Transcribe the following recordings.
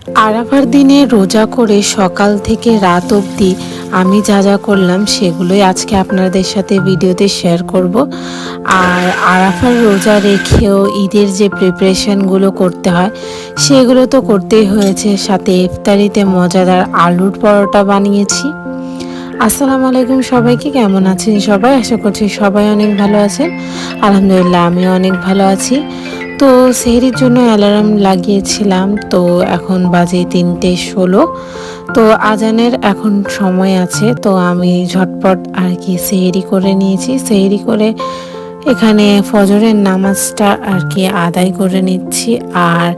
আরাফার দিনে রোজা করে সকাল থেকে রাত অবধি আমি যা যা করলাম সেগুলোই আজকে আপনাদের সাথে ভিডিওতে শেয়ার করব। আর আরাফার রোজা রেখেও ঈদের যে প্রিপারেশনগুলো করতে হয় সেগুলো তো করতেই হয়েছে, সাথে ইফতারিতে মজাদার আলুর পরোটা বানিয়েছি। আসসালামু আলাইকুম সবাইকে, কেমন আছেন সবাই? আশা করছি সবাই অনেক ভালো আছেন। আলহামদুলিল্লাহ আমিও অনেক ভালো আছি। তো সেহরির জন্য অ্যালার্ম লাগিয়েছিলাম, তো এখন বাজে 3:16। তো আজানের এখন সময় আছে, তো আমি ঝটপট আর কি সেহরি করে নিয়েছি। সেহরি করে এখানে ফজরের নামাজটা আর কি আদায় করে নিচ্ছি। আর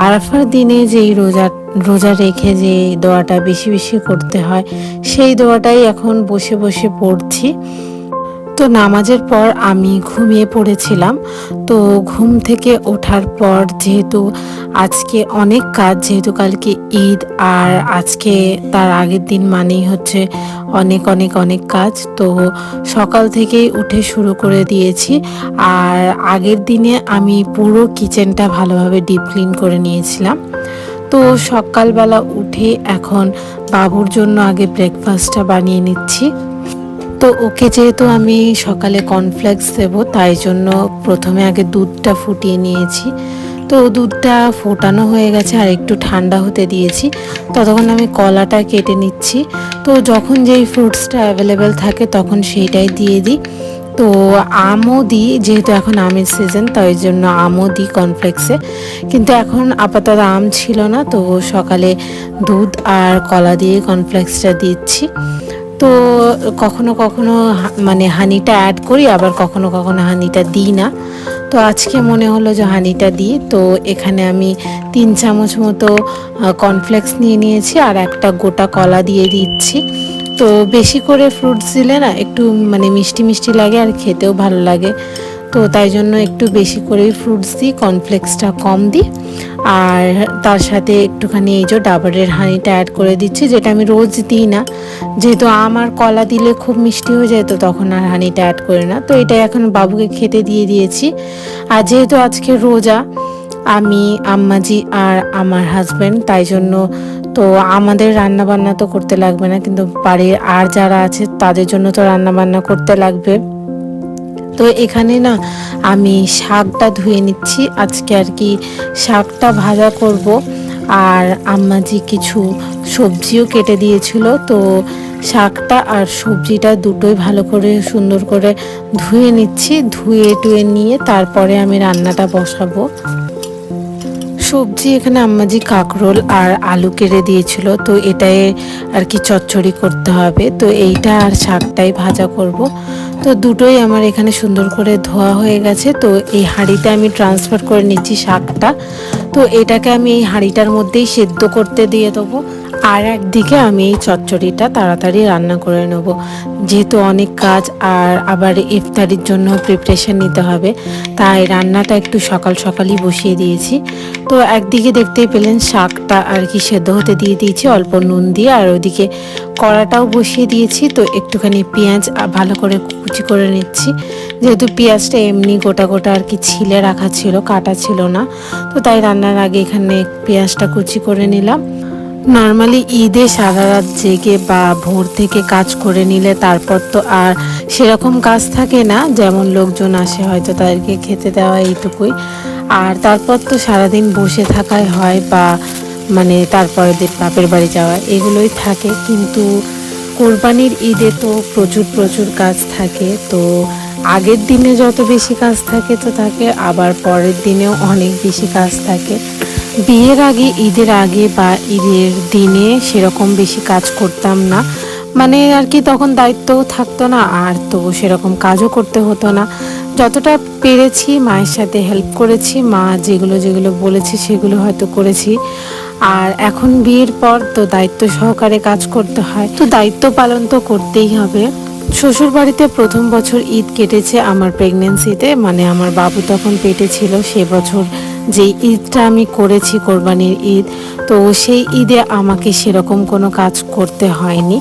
আরাফার দিনে যেই রোজা রোজা রেখে যে দোয়াটা বেশি বেশি করতে হয় সেই দোয়াটাই এখন বসে বসে পড়ছি। তো নামাজের পর আমি ঘুমিয়ে পড়েছিলাম। তো ঘুম থেকে ওঠার পর যেহেতু আজকে অনেক কাজ, যেহেতু কালকে ঈদ আর আজকে তার আগের দিন মানেই হচ্ছে অনেক অনেক অনেক কাজ, তো সকাল থেকেই উঠে শুরু করে দিয়েছি। আর আগের দিনে আমি পুরো কিচেনটা ভালোভাবে ডিপ ক্লিন করে নিয়েছিলাম। তো সকালবেলা উঠে এখন বাবুর জন্য আগে ব্রেকফাস্টটা বানিয়ে নিচ্ছি। তো ওকে যেহেতু আমি সকালে কর্নফ্লেক্স দেবো তাই জন্য প্রথমে আগে দুধটা ফুটিয়ে নিয়েছি। তো দুধটা ফোটানো হয়ে গেছে আর একটু ঠান্ডা হতে দিয়েছি। ততক্ষণ আমি কলাটা কেটে নিচ্ছি। তো যখন যেই ফ্রুটসটা অ্যাভেলেবেল থাকে তখন সেইটাই দিয়ে দিই। তো আমও দিই, যেহেতু এখন আমের সিজন তাই জন্য আমও দিই কর্নফ্লেক্সে। কিন্তু এখন আপাতত আম ছিল না, তো সকালে দুধ আর কলা দিয়ে কর্নফ্লেক্সটা দিচ্ছি। তো কখনো কখনো মানে হানিটা অ্যাড করি, আবার কখনো কখনো হানিটা দিই না। তো আজকে মনে হলো যে হানিটা দিই। তো এখানে আমি 3 চামচ মতো কর্নফ্লেক্স নিয়ে নিয়েছি আর একটা গোটা কলা দিয়ে দিচ্ছি। তো বেশি করে ফ্রুটস দিলে না একটু মানে মিষ্টি মিষ্টি লাগে আর খেতেও ভালো লাগে। তো তাই জন্য একটু বেশি করেই ফ্রুটস দিই, কর্নফ্লেক্সটা কম দিই। আর তার সাথে একটুখানি এই যে ডাবরের হানিটা অ্যাড করে দিচ্ছি, যেটা আমি রোজ দিই না। যেহেতু আমার কলা দিলে খুব মিষ্টি হয়ে যায়, তো তখন আর হানিটা অ্যাড করি না। তো এটা এখন বাবুকে খেতে দিয়ে দিয়েছি। আর যেহেতু আজকে রোজা, আমি আম্মাজি আর আমার হাজব্যান্ড, তাই জন্য তো আমাদের রান্না বান্না তো করতে লাগবে না, কিন্তু বাড়ির আর যারা আছে তাদের জন্য তো রান্না বান্না করতে লাগবে। তো এখানে না আমি শাকটা ধুয়ে নিচ্ছি আজকে আর কি, শাকটা ভাজা করব। আর আম্মাজি কিছু সবজিও কেটে দিয়েছিল, তো শাকটা আর সবজিটা দুটোই ভালো করে সুন্দর করে ধুয়ে নিচ্ছি। ধুয়ে টুয়ে নিয়ে তারপরে আমি রান্নাটা বসাবো। সবজি এখানে আম্মাজি কাঁকরোল আর আলু কেটে দিয়েছিল, তো এটাই আর কি চচ্চড়ি করতে হবে। তো এইটা আর শাকটাই ভাজা করব। তো দুটোই আমার এখানে সুন্দর করে ধোয়া হয়ে গেছে। তো এই হাঁড়িতে আমি ট্রান্সফার করে নিচ্ছি শাকটা। তো এটাকে আমি এই হাঁড়িটার মধ্যেই সেদ্ধ করতে দিয়ে দেবো। আর একদিকে আমি এই চচ্চড়িটা তাড়াতাড়ি রান্না করে নেব, যেহেতু অনেক কাজ আর আবার ইফতারির জন্য প্রিপারেশন নিতে হবে, তাই রান্নাটা একটু সকাল সকালই বসিয়ে দিয়েছি। তো একদিকে দেখতেই পেলেন শাকটা আর কি সেদ্ধ হতে দিয়ে দিয়েছি অল্প নুন দিয়ে, আর ওইদিকে কড়াটাও বসিয়ে দিয়েছি। তো একটুখানি পেঁয়াজ ভালো করে কুচি করে নিচ্ছি, যেহেতু পেঁয়াজটা এমনি গোটা গোটা আর কি ছিলে রাখা ছিল, কাটা ছিল না। তো তাই রান্নার আগে এখানে পেঁয়াজটা কুচি করে নিলাম। নর্মালি ঈদে সারা রাত জেগে বা ভোর থেকে কাজ করে নিলে তারপর তো আর সেরকম কাজ থাকে না, যেমন লোকজন আসে হয়তো তাদেরকে খেতে দেওয়া এইটুকুই। আর তারপর তো সারাদিন বসে থাকাই হয়, বা মানে তারপরে বাপের বাড়ি যাওয়া এগুলোই থাকে। কিন্তু কোরবানির ঈদে তো প্রচুর প্রচুর কাজ থাকে। তো আগের দিনে যত বেশি কাজ থাকে তো থাকে, আবার পরের দিনেও অনেক বেশি কাজ থাকে। বিয়ের আগে, ঈদের আগে বা ঈদের দিনে সেরকম বেশি কাজ করতাম না, মানে আর কি তখন দায়িত্বও থাকতো না, আর তো সেরকম কাজও করতে হতো না। যতটা পেরেছি মায়ের সাথে হেল্প করেছি, মা যেগুলো যেগুলো বলেছে সেগুলো হয়তো করেছি। আর এখন বিয়ের পর তো দায়িত্ব সহকারে কাজ করতে হয়, তো দায়িত্ব পালন তো করতেই হবে। শ্বশুর বাড়িতে প্রথম বছর ঈদ কেটেছে আমার প্রেগনেন্সিতে, মানে আমার বাবু তখন পেটে ছিল সে বছর যে ঈদটা আমি করেছি কোরবানির ঈদ। তো সেই ঈদে আমাকে সেরকম কোনো কাজ করতে হয়নি।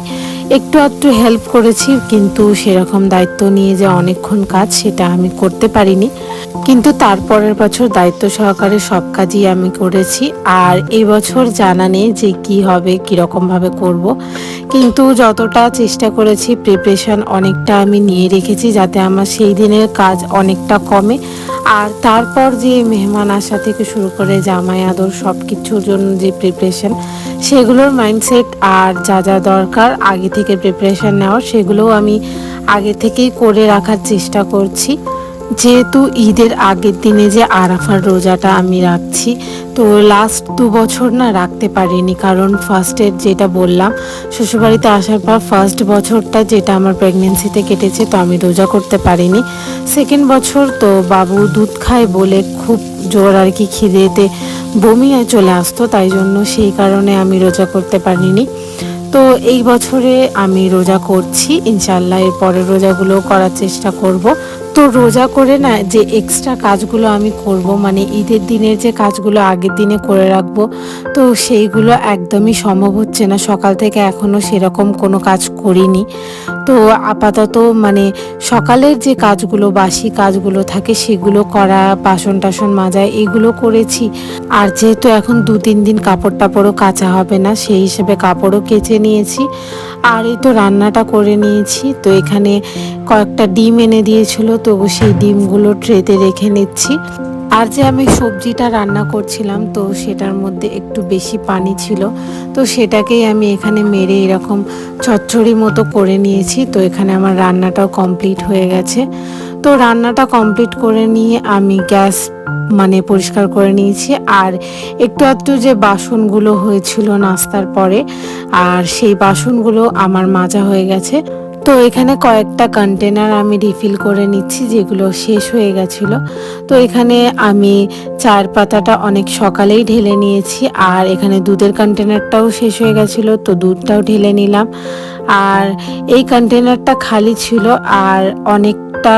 একটু একটু হেল্প করেছি, কিন্তু সেরকম দায়িত্ব নিয়ে যে অনেকক্ষণ কাজ সেটা আমি করতে পারিনি। কিন্তু তারপরের বছর দায়িত্ব সহকারে সব কাজই আমি করেছি। আর এই বছর জানা নেই যে কি হবে, কীরকমভাবে করব। কিন্তু যতটা চেষ্টা করেছি প্রিপারেশান অনেকটা আমি নিয়ে রেখেছি, যাতে আমার সেই দিনের কাজ অনেকটা কমে। আর তারপর যে মেহমান আসা থেকে শুরু করে জামাই আদর সব কিছুর জন্য যে প্রিপারেশান, সেগুলোর মাইন্ডসেট আর যা যা দরকার আগে থেকে প্রিপারেশান নেওয়ার, সেগুলোও আমি আগে থেকেই করে রাখার চেষ্টা করছি। যেহেতু ঈদের আগের দিনে যে আরাফার রোজাটা আমি রাখছি, তো লাস্ট 2 বছর না রাখতে পারিনি, কারণ ফার্স্টের যেটা বললাম শ্বশুরবাড়িতে আসার পর ফার্স্ট বছরটা যেটা আমার প্রেগনেন্সিতে কেটেছে, তো আমি রোজা করতে পারিনি। সেকেন্ড বছর তো বাবু দুধ খায় বলে খুব জোর আর কি খিদেতে বমি চলে আসতো, তাই জন্য সেই কারণে আমি রোজা করতে পারিনি। তো এই বছরে আমি রোজা করছি ইনশাল্লাহ, এর পরের রোজাগুলো করার চেষ্টা করব। তো রোজা করে না যে এক্সট্রা কাজগুলো আমি করব, মানে ঈদের দিনের যে কাজগুলো আগের দিনে করে রাখবো, তো সেইগুলো একদমই সম্ভব হচ্ছে না। সকাল থেকে এখনও সেরকম কোনো কাজ করিনি। তো আপাতত মানে সকালের যে কাজগুলো বাসি কাজগুলো থাকে সেগুলো করা, বাসন টাসন মাজা এগুলো করেছি। আর যেহেতু এখন 2-3 দিন কাপড় টাপড়ও কাচা হবে না, সেই হিসেবে কাপড়ও কেচে নিয়েছি। আর এই তো রান্নাটা করে নিয়েছি। তো এখানে কয়েকটা ডিম এনে দিয়েছিল, তো সেই ডিমগুলো ট্রেতে রেখে নিচ্ছি। আর যে আমি সবজিটা রান্না করছিলাম, তো সেটার মধ্যে একটু বেশি পানি ছিল, তো সেটাকেই আমি এখানে মেরে এরকম চচ্চড়ি মতো করে নিয়েছি। তো এখানে আমার রান্নাটাও কমপ্লিট হয়ে গেছে। তো রান্নাটা কমপ্লিট করে নিয়ে আমি গ্যাস মানে পরিষ্কার করে নিয়েছি। আর একটু একটু যে বাসনগুলো হয়েছিল নাস্তার পরে, আর সেই বাসনগুলো আমার মাজা হয়ে গেছে। তো এখানে কয়েকটা কন্টেনার আমি রিফিল করে নিচ্ছি, যেগুলো শেষ হয়ে গেছিলো। তো এখানে আমি চায়ের পাতাটা অনেক সকালেই ঢেলে নিয়েছি, আর এখানে দুধের কন্টেনারটাও শেষ হয়ে গেছিলো, তো দুধটাও ঢেলে নিলাম। আর এই কন্টেনারটা খালি ছিল, আর অনেকটা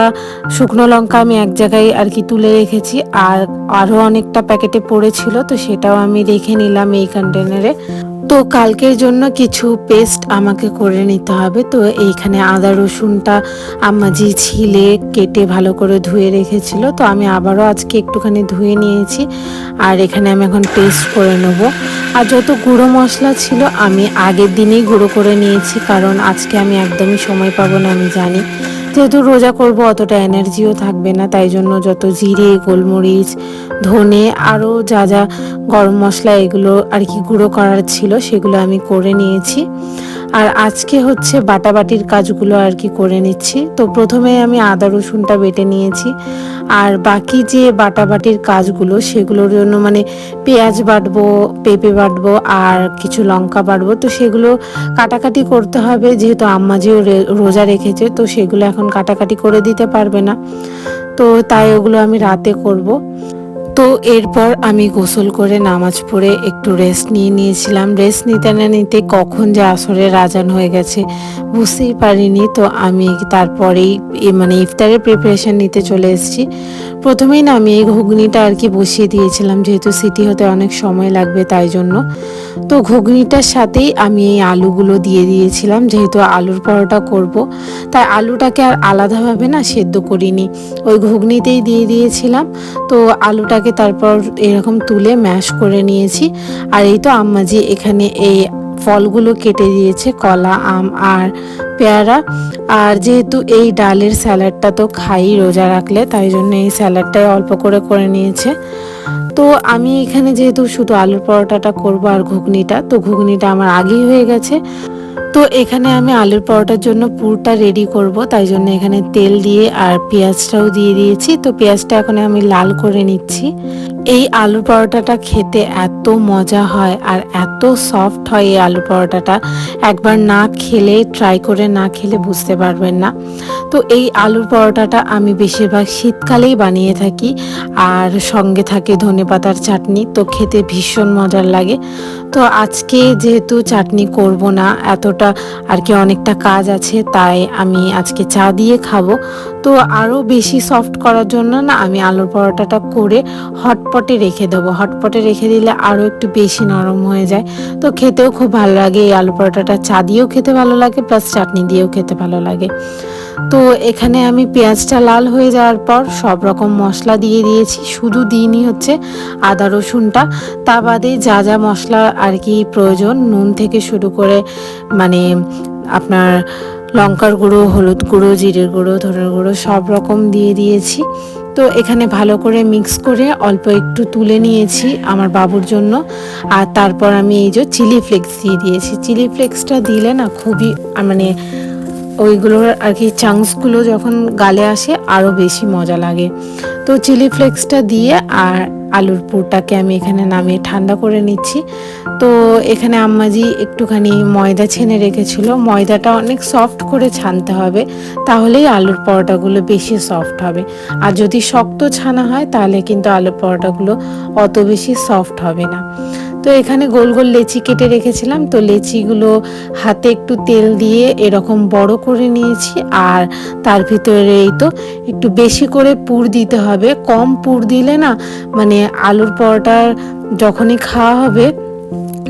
শুকনো লঙ্কা আমি এক জায়গায় আর কি তুলে রেখেছি, আর আরও অনেকটা প্যাকেটে পড়েছিল, তো সেটাও আমি রেখে নিলাম এই কন্টেনারে। তো কালকের জন্য কিছু পেস্ট আমাকে করে নিতে হবে। তো এইখানে আদা রসুনটা আম্মাজি ছিলে কেটে ভালো করে ধুয়ে রেখেছিল, তো আমি আবারও আজকে একটুখানি ধুয়ে নিয়েছি। আর এখানে আমি এখন পেস্ট করে নেব। আর যত গুঁড়ো মশলা ছিল আমি আগের দিনেই গুঁড়ো করে নিয়েছি, কারণ আজকে আমি একদমই সময় পাবো না, আমি জানি। যেহেতু রোজা করব অতটা এনার্জিও থাকবে না, তাই জন্য যত জিরে, গোলমরিচ, ধনে আরও যা যা গরম মশলা এগুলো আর কি গুঁড়ো করার ছিল সেগুলো আমি করে নিয়েছি। আর আজকে হচ্ছে বাটাবাটির কাজগুলো আর কি করে নিচ্ছি। তো প্রথমে আমি আদা রসুনটা বেটে নিয়েছি, আর বাকি যে বাটাবাটির কাজগুলো সেগুলোর জন্য মানে পেঁয়াজ বাটবো, পেঁপে বাটবো, আর কিছু লঙ্কা বাটবো। তো সেগুলো কাটাকাটি করতে হবে, যেহেতু আম্মা যে রোজা রেখেছে, তো সেগুলো এখন কাটাকাটি করে দিতে পারবে না, তো তাই ওগুলো আমি রাতে করব। তো এরপর আমি গোসল করে নামাজ পড়ে একটু রেস্ট নিয়েছিলাম। রেস্ট নিতে না নিতে কখন যে আসরের আজান হয়ে গেছে বুঝতেই পারিনি। তো আমি তারপরেই মানে ইফতারের প্রিপারেশন নিতে চলে এসেছি। প্রথমেই না আমি এই ঘুগনিটা আর কি বসিয়ে দিয়েছিলাম, যেহেতু সিটি হতে অনেক সময় লাগবে তাই জন্য। তো ঘুগনিটার সাথেই আমি এই আলুগুলো দিয়ে দিয়েছিলাম, যেহেতু আলুর পরোটা করব, তাই আলুটাকে আর আলাদাভাবে না সেদ্ধ করিনি, ওই ঘুগনিতেই দিয়ে দিয়েছিলাম। তো আলুটাকে তারপর এরকম তুলে ম্যাশ করে নিয়েছি। আর এই তো আম্মাজি এখানে এই ফলগুলো কেটে দিয়েছে, কলা, আম আর পেয়ারা। আর যেহেতু এই ডালের স্যালাডটা তো খাই রোজা রাখলে, তাই জন্য এই স্যালাডটাই অল্প করে করে নিয়েছে। তো আমি এখানে যেহেতু শুধু আলুর পরোটাটা করব আর ঘুগনিটা, তো ঘুগনিটা আমার আগেই হয়ে গেছে। তো এখানে আমি আলুর পরোটার জন্য পুরটা রেডি করব, তাই জন্য এখানে তেল দিয়ে আর পেঁয়াজটাও দিয়ে দিয়েছি। তো পেঁয়াজটা এখন আমি লাল করে নিচ্ছি। এই আলুর পরোটাটা খেতে এত মজা হয় আর এত সফট হয় এই আলুর পরোটাটা, একবার না খেলে ট্রাই করে না খেলে বুঝতে পারবেন না। তো এই আলুর পরোটাটা আমি বেশিরভাগ শীতকালেই বানিয়ে থাকি, আর সঙ্গে থাকে ধনেপাতার চাটনি, তো খেতে ভীষণ মজার লাগে। তো আজকে যেহেতু চাটনি করব না, এতটা যেহেতুটা আর কি অনেকটা কাজ আছে, তাই আমি আজকে চা দিয়ে খাবো। তো আরও বেশি সফট করার জন্য না আমি আলুর পরোটাটা করে হটপটে রেখে দেবো। হটপটে রেখে দিলে আরও একটু বেশি নরম হয়ে যায়, তো খেতেও খুব ভালো লাগে। এই আলু পরোটাটা চা দিয়েও খেতে ভালো লাগে, প্লাস চাটনি দিয়েও খেতে ভালো লাগে। তো এখানে আমি পেঁয়াজটা লাল হয়ে যাওয়ার পর সব রকম মশলা দিয়ে দিয়েছি, শুধু দিইনি হচ্ছে আদা রসুনটা। তা বাদে যা যা মশলা আর কি প্রয়োজন, নুন থেকে শুরু করে মানে আপনার লঙ্কার গুঁড়ো, হলুদ গুঁড়ো, জিরের গুঁড়ো, ধনের গুঁড়ো সব রকম দিয়ে দিয়েছি। তো এখানে ভালো করে মিক্স করে অল্প একটু তুলে নিয়েছি আমার বাবুর জন্য। আর তারপর আমি এই যে চিলি ফ্লেক্স দিয়ে দিয়েছি। চিলি ফ্লেক্সটা দিলে না খুবই মানে ওইগুলোর আর কি চাংসগুলো যখন গালে আসে আরও বেশি মজা লাগে। তো চিলি ফ্লেক্সটা দিয়ে আর আলুর পুরটাকে আমি এখানে নামিয়ে ঠান্ডা করে নিচ্ছি। তো এখানে আম্মাজি একটুখানি ময়দা ছেনে রেখেছিল, ময়দাটা অনেক সফট করে ছানতে হবে, তাহলেই আলুর পরোটাগুলো বেশি সফট হবে। আর যদি শক্ত ছানা হয় তাহলে কিন্তু আলুর পরোটাগুলো অত বেশি সফট হবে না। তো এখানে গোল গোল লেচি কেটে রেখেছিলাম, তো লেচিগুলো হাতে একটু তেল দিয়ে এরকম বড় করে নিয়েছি। আর তার ভিতরে এই তো একটু বেশি করে পুর দিতে হবে, কম পুর দিলে না মানে আলুর পরোটার যখনই খাওয়া হবে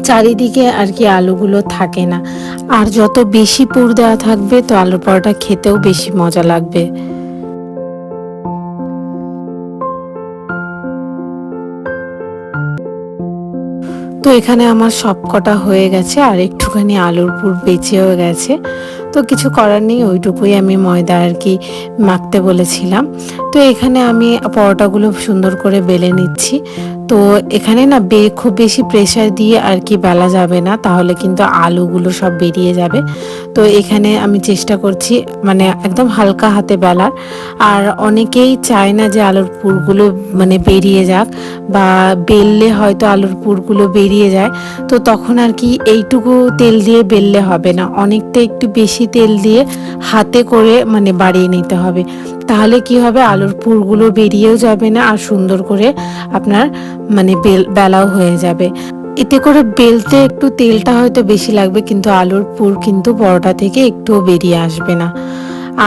চারিদিকে আর কি আলুগুলো থাকে না। আর যত বেশি পুর দেওয়া থাকবে তো আলুর পরোটা খেতেও বেশি মজা লাগবে। তো এখানে আমার সব কটা হয়ে গেছে, আর একটুখানি আলুর পুর বেঁচেও গেছে। তো কিছু করার নেই, ওইটুকুই আমি ময়দা আর কি মাখতে বলেছিলাম। তো এখানে আমি পরোটাগুলো সুন্দর করে বেলে নিচ্ছি। তো এখানে না খুব বেশি প্রেসার দিয়ে আর কি বেলা যাবে না, তাহলে কিন্তু আলুগুলো সব বেরিয়ে যাবে। তো এখানে আমি চেষ্টা করছি মানে একদম হালকা হাতে বেলার। আর অনেকেই চায় না যে আলুর পুরগুলো মানে বেরিয়ে যাক, বা বেললে হয়তো আলুর পুরগুলো বেরিয়ে যায়। তো তখন আর কি এইটুকু তেল দিয়ে বেললে হবে না, অনেকটা একটু বেশি তেল দিয়ে হাতে করে মানে বাড়িয়ে নিতে হবে। তাহলে কি হবে, আলুর পুরগুলো বেরিয়েও যাবে না, আর সুন্দর করে আপনার মানে বেলাও হয়ে যাবে। এতে করে বেলতে একটু তেলটা হয়তো বেশি লাগবে, কিন্তু আলুর পুর কিন্তু পরোটা থেকে একটুও বেরিয়ে আসবে না।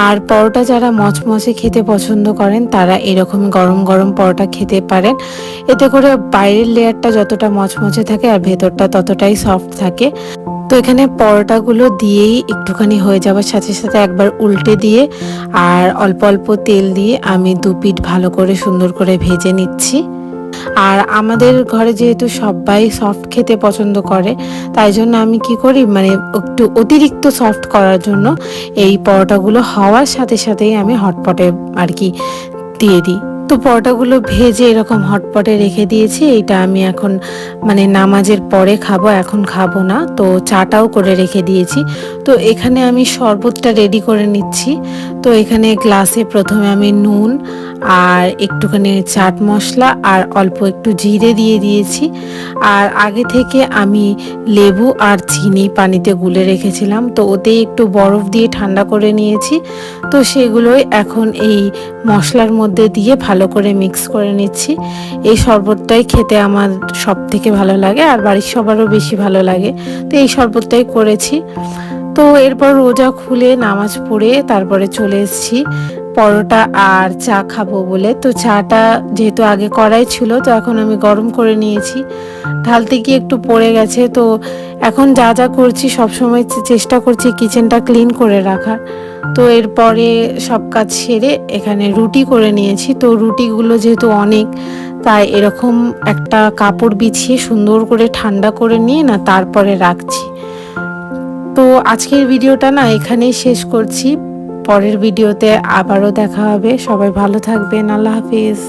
আর পরোটা যারা মচমচে খেতে পছন্দ করেন তারা এরকম গরম গরম পরোটা খেতে পারেন। এতে করে বাইরের লেয়ারটা যতটা মচমচে থাকে আর ভেতরটা ততটাই সফট থাকে। তো এখানে পরোটাগুলো দিয়েই একটুখানি হয়ে যাওয়ার সাথে সাথে একবার উল্টে দিয়ে আর অল্প অল্প তেল দিয়ে আমি দুপিঠ ভালো করে সুন্দর করে ভেজে নিচ্ছি। আর আমাদের ঘরে যেহেতু সবাই সফট খেতে পছন্দ করে, তাই জন্য আমি কি করি মানে একটু অতিরিক্ত সফট করার জন্য এই পরোটাগুলো হওয়ার সাথে সাথেই আমি হটপটে আর কি দিয়ে দিই। তো পরোটাগুলো ভেজে এরকম হটপটে রেখে দিয়েছি। এইটা আমি এখন মানে নামাজের পরে খাবো, এখন খাবো না। তো চাটাও করে রেখে দিয়েছি। তো এখানে আমি শরবতটা রেডি করে নিচ্ছি। তো এখানে গ্লাসে প্রথমে আমি নুন আর একটুখানি চাট মশলা আর অল্প একটু জিরে দিয়ে দিয়েছি। আর আগে থেকে আমি লেবু আর চিনি পানিতে গুলে রেখেছিলাম, তো ওতেই একটু বরফ দিয়ে ঠান্ডা করে নিয়েছি। তো সেগুলোই এখন এই মশলার মধ্যে দিয়ে ভালো করে মিক্স করে নিচ্ছি। এই শরবতটাই খেতে আমার সব থেকে ভালো লাগে, আর বাড়ির সবারও বেশি ভালো লাগে। তো এই শরবতটাই করেছি। তো এরপর রোজা খুলে নামাজ পড়ে তারপরে চলে এসেছি পরোটা আর চা খাবো বলে। তো চাটা যেহেতু আগে কড়াই ছিল, তো এখন আমি গরম করে নিয়েছি। ঢালতে গিয়ে একটু পড়ে গেছে। তো এখন যা যা করছি সবসময় চেষ্টা করছি কিচেনটা ক্লিন করে রাখার। তো এরপরে সব কাজ সেরে এখানে রুটি করে নিয়েছি। তো রুটিগুলো যেহেতু অনেক, তাই এরকম একটা কাপড় বিছিয়ে সুন্দর করে ঠান্ডা করে নিয়ে না তারপরে রাখছি। তো আজকের ভিডিওটা না এখানেই শেষ করছি। পরের ভিডিওতে আবারও দেখা হবে। সবাই ভালো থাকবেন। আল্লাহ হাফিজ।